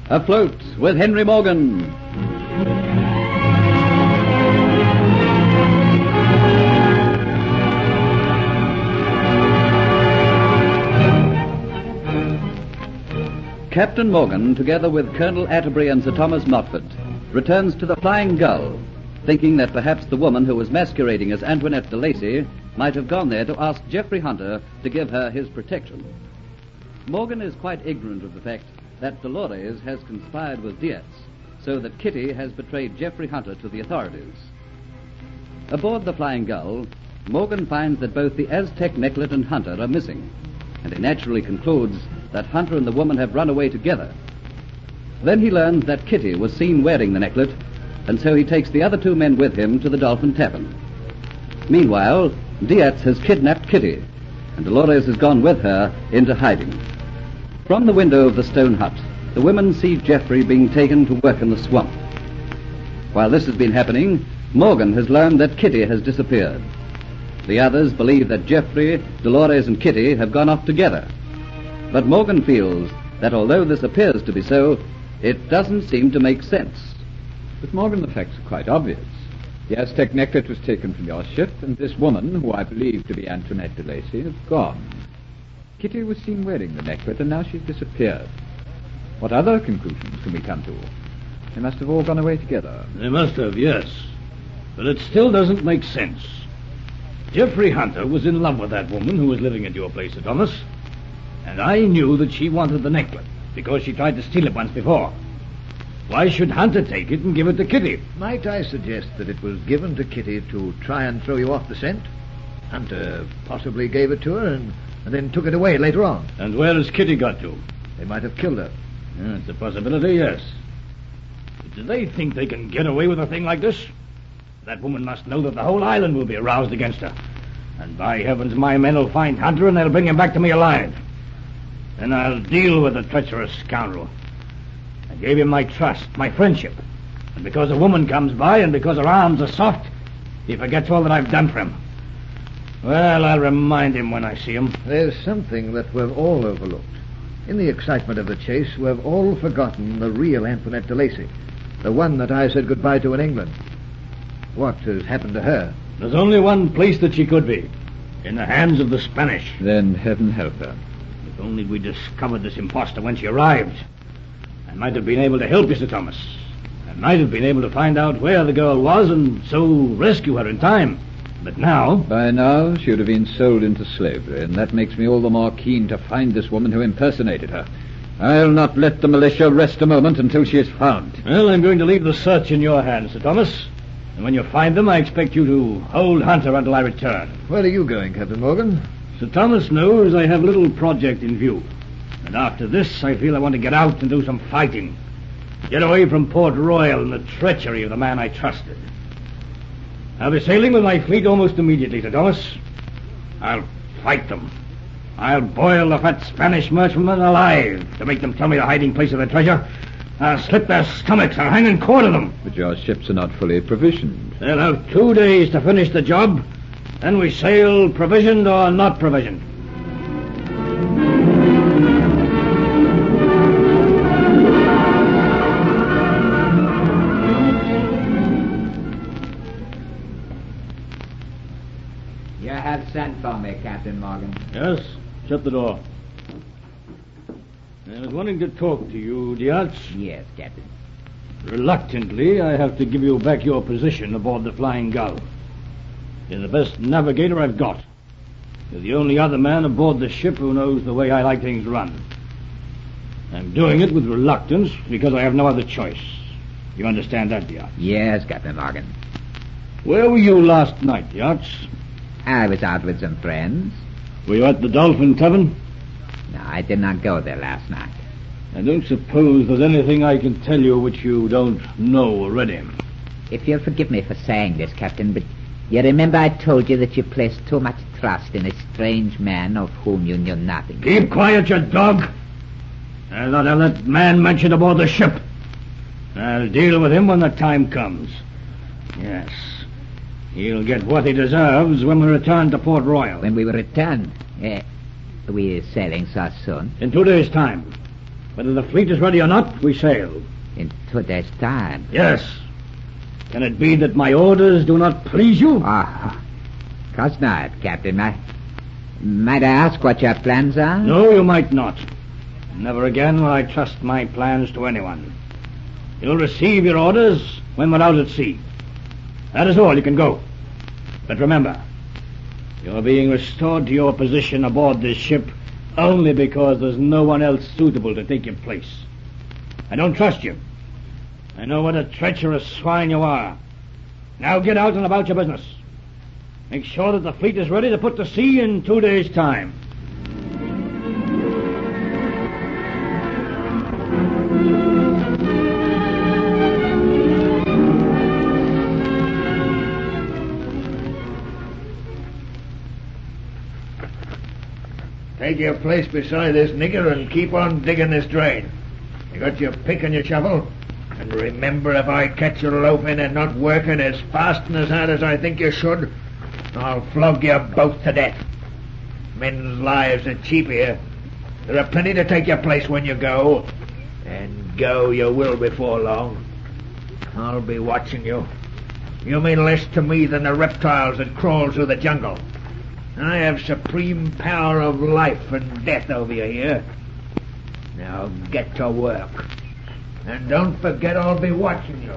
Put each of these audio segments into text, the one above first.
Afloat with Henry Morgan. Captain Morgan, together with Colonel Atterbury and Sir Thomas Motford, returns to the Flying Gull, thinking that perhaps the woman who was masquerading as Antoinette de Lacy might have gone there to ask Geoffrey Hunter to give her his protection. Morgan is quite ignorant of the fact that Dolores has conspired with Diaz, so that Kitty has betrayed Geoffrey Hunter to the authorities. Aboard the Flying Gull, Morgan finds that both the Aztec necklet and Hunter are missing, and he naturally concludes that Hunter and the woman have run away together. Then he learns that Kitty was seen wearing the necklet, and so he takes the other two men with him to the Dolphin Tavern. Meanwhile, Diaz has kidnapped Kitty, and Dolores has gone with her into hiding. From the window of the stone hut, the women see Geoffrey being taken to work in the swamp. While this has been happening, Morgan has learned that Kitty has disappeared. The others believe that Geoffrey, Dolores, and Kitty have gone off together. But Morgan feels that although this appears to be so, it doesn't seem to make sense. But Morgan, the facts are quite obvious. The Aztec necklet was taken from your ship, and this woman, who I believe to be Antoinette de Lacy, is gone. Kitty was seen wearing the necklet, and now she's disappeared. What other conclusions can we come to? They must have all gone away together. They must have, yes. But it still doesn't make sense. Geoffrey Hunter was in love with that woman who was living at your place, Sir Thomas. And I knew that she wanted the necklet, because she tried to steal it once before. Why should Hunter take it and give it to Kitty? Might I suggest that it was given to Kitty to try and throw you off the scent? Hunter possibly gave it to her and then took it away later on. And where has Kitty got to? They might have killed her. It's a possibility, yes. But do they think they can get away with a thing like this? That woman must know that the whole island will be aroused against her. And by heavens, my men will find Hunter and they'll bring him back to me alive. Then I'll deal with the treacherous scoundrel. I gave him my trust, my friendship. And because a woman comes by and because her arms are soft, he forgets all that I've done for him. Well, I'll remind him when I see him. There's something that we've all overlooked. In the excitement of the chase, we've all forgotten the real Antoinette de Lacy, the one that I said goodbye to in England. What has happened to her? There's only one place that she could be, in the hands of the Spanish. Then heaven help her. If only we discovered this imposter when she arrived. I might have been able to help you, Sir Thomas. I might have been able to find out where the girl was and so rescue her in time. But now... By now, she would have been sold into slavery, and that makes me all the more keen to find this woman who impersonated her. I'll not let the militia rest a moment until she is found. Well, I'm going to leave the search in your hands, Sir Thomas. And when you find them, I expect you to hold Hunter until I return. Where are you going, Captain Morgan? Sir Thomas knows I have a little project in view. And after this, I feel I want to get out and do some fighting. Get away from Port Royal and the treachery of the man I trusted. I'll be sailing with my fleet almost immediately, Sir Thomas. I'll fight them. I'll boil the fat Spanish merchantmen alive to make them tell me the hiding place of the treasure. I'll slit their stomachs and hang and quarter them. But your ships are not fully provisioned. They'll have 2 days to finish the job. Then we sail provisioned or not provisioned. You have sent for me, Captain Morgan. Yes? Shut the door. I was wanting to talk to you, Diaz. Yes, Captain. Reluctantly, I have to give you back your position aboard the Flying Gull. You're the best navigator I've got. You're the only other man aboard the ship who knows the way I like things run. I'm doing it with reluctance because I have no other choice. You understand that, Diaz? Yes, Captain Morgan. Where were you last night, Diaz? I was out with some friends. Were you at the Dolphin Tavern? No, I did not go there last night. I don't suppose there's anything I can tell you which you don't know already. If you'll forgive me for saying this, Captain, but you remember I told you that you placed too much trust in a strange man of whom you knew nothing. Keep quiet, you dog. I'll not have that man mentioned aboard the ship. I'll deal with him when the time comes. Yes. He'll get what he deserves when we return to Port Royal. When we return? We're sailing so soon. In 2 days' time. Whether the fleet is ready or not, we sail. In 2 days' time. Yes. Can it be that my orders do not please you? Course not, Captain. Might I ask what your plans are? No, you might not. Never again will I trust my plans to anyone. You'll receive your orders when we're out at sea. That is all. You can go. But remember, you're being restored to your position aboard this ship only because there's no one else suitable to take your place. I don't trust you. I know what a treacherous swine you are. Now get out and about your business. Make sure that the fleet is ready to put to sea in 2 days' time. Take your place beside this nigger and keep on digging this drain. You got your pick and your shovel? And remember, if I catch you loafing and not working as fast and as hard as I think you should, I'll flog you both to death. Men's lives are cheap here. There are plenty to take your place when you go. And go you will before long. I'll be watching you. You mean less to me than the reptiles that crawl through the jungle. I have supreme power of life and death over you here. Now get to work. And don't forget I'll be watching you.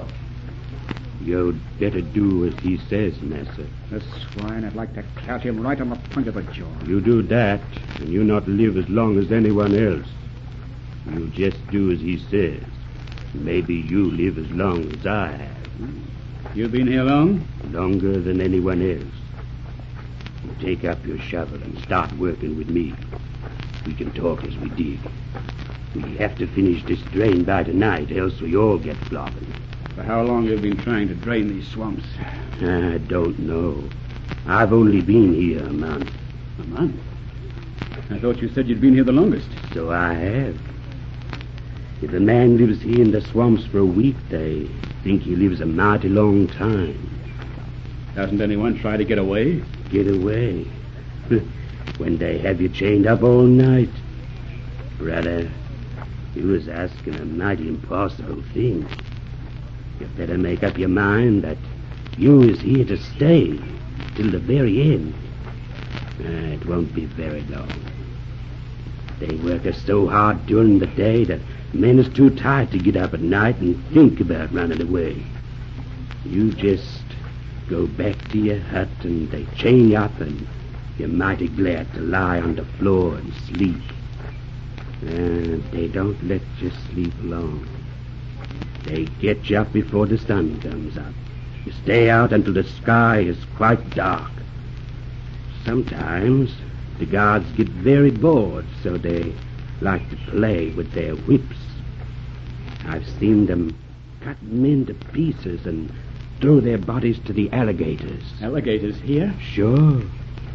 You'd better do as he says, Master. The swine, I'd like to catch him right on the point of the jaw. You do that, and you not live as long as anyone else. You just do as he says. Maybe you live as long as I have. You been here long? Longer than anyone else. You take up your shovel and start working with me. We can talk as we dig. We have to finish this drain by tonight, else we all get flogging. For how long have you been trying to drain these swamps? I don't know. I've only been here a month. A month? I thought you said you'd been here the longest. So I have. If a man lives here in the swamps for a week, they think he lives a mighty long time. Hasn't anyone tried to get away? Get away? When they have you chained up all night. Brother, you was asking a mighty impossible thing. You better make up your mind that you is here to stay till the very end. It won't be very long. They work us so hard during the day that men is too tired to get up at night and think about running away. You just go back to your hut and they chain you up and you're mighty glad to lie on the floor and sleep. They don't let you sleep long. They get you up before the sun comes up. You stay out until the sky is quite dark. Sometimes the guards get very bored, so they like to play with their whips. I've seen them cut men to pieces and throw their bodies to the alligators. Alligators here? Sure.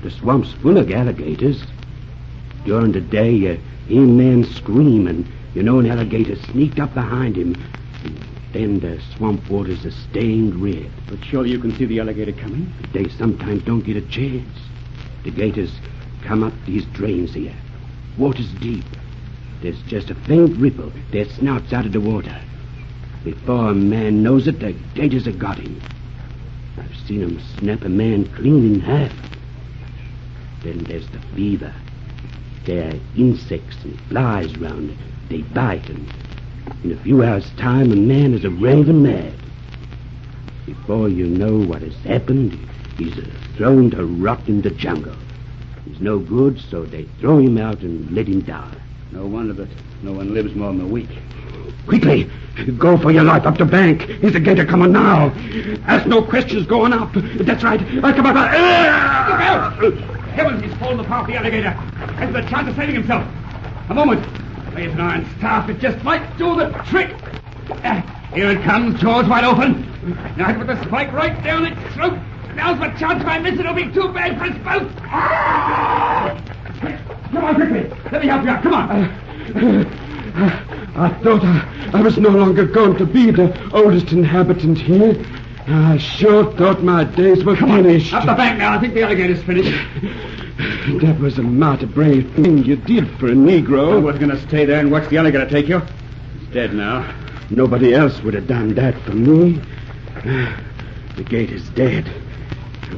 The swamp's full of alligators. During the day, you hear men scream, and you know an alligator sneaked up behind him. And then the swamp waters are stained red. But surely you can see the alligator coming? They sometimes don't get a chance. The gators come up these drains here. Water's deep. There's just a faint ripple, their snouts out of the water. Before a man knows it, the gators have got him. I've seen them snap a man clean in half. Then there's the fever. There are insects and flies round. They bite, and in a few hours' time, a man is a raving mad. Before you know what has happened, he's thrown to rot in the jungle. He's no good, so they throw him out and let him die. No wonder that no one lives more than a week. Quickly! Go for your life up the bank. Here's a gator coming now. Ask no questions, going up. That's right. Come on. Look out! Heavens, he's fallen apart, the alligator. Has the chance of saving himself. A moment. There's an iron staff. It just might do the trick. Here it comes, jaws wide open. Now I put the spike right down its throat. Now's the chance. If I miss it, it'll be too bad for us both. Come on, quickly. Let me help you out. Come on. I thought I was no longer going to be the oldest inhabitant here. I sure thought my days were finished. Up the bank now. I think the alligator's finished. That was a mighty brave thing you did for a Negro. I wasn't going to stay there and watch the alligator take you. He's dead now. Nobody else would have done that for me. The gate is dead.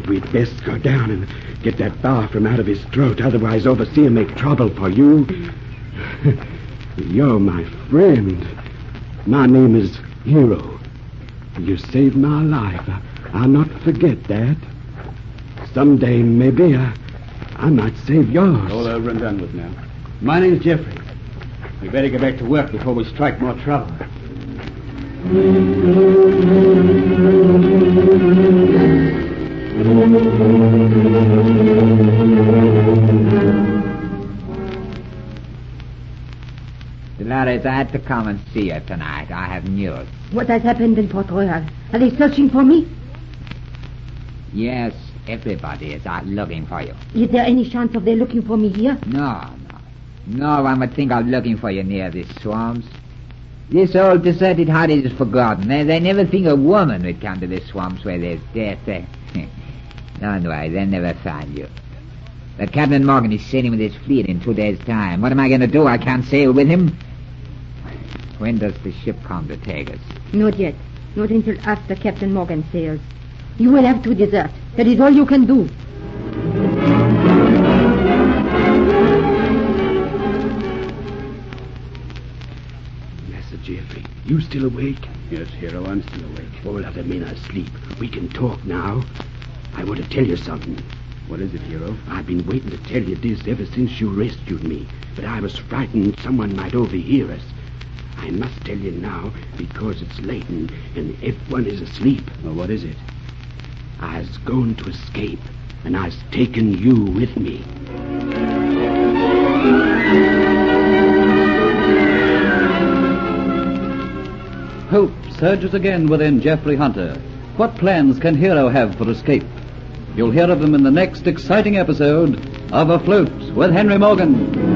We'd best go down and get that bar from out of his throat. Otherwise, Overseer make trouble for you. You're my friend. My name is Hero. You saved my life. I'll not forget that. Someday, maybe, I might save yours. All over and done with now. My name's Jeffrey. We better get back to work before we strike more trouble. Dolores, I had to come and see you tonight. I have news. What has happened in Port Royal? Are they searching for me? Yes, everybody is out looking for you. Is there any chance of their looking for me here? No one would think of looking for you near these swamps. This old deserted Hyde is forgotten. They never think a woman would come to the swamps where there's death. Don't worry, they'll never find you. But Captain Morgan is sailing with his fleet in 2 days' time. What am I going to do? I can't sail with him. When does the ship come to take us? Not yet. Not until after Captain Morgan sails. You will have to desert. That is all you can do. Master Jeffrey, you still awake? Yes, Hero, I'm still awake. All other men are asleep. We can talk now. I want to tell you something. What is it, Hero? I've been waiting to tell you this ever since you rescued me, but I was frightened someone might overhear us. I must tell you now because it's late and everyone is asleep. Well, what is it? I was going to escape, and I've taken you with me. Hope surges again within Jeffrey Hunter. What plans can Hero have for escape? You'll hear of them in the next exciting episode of Afloat with Henry Morgan.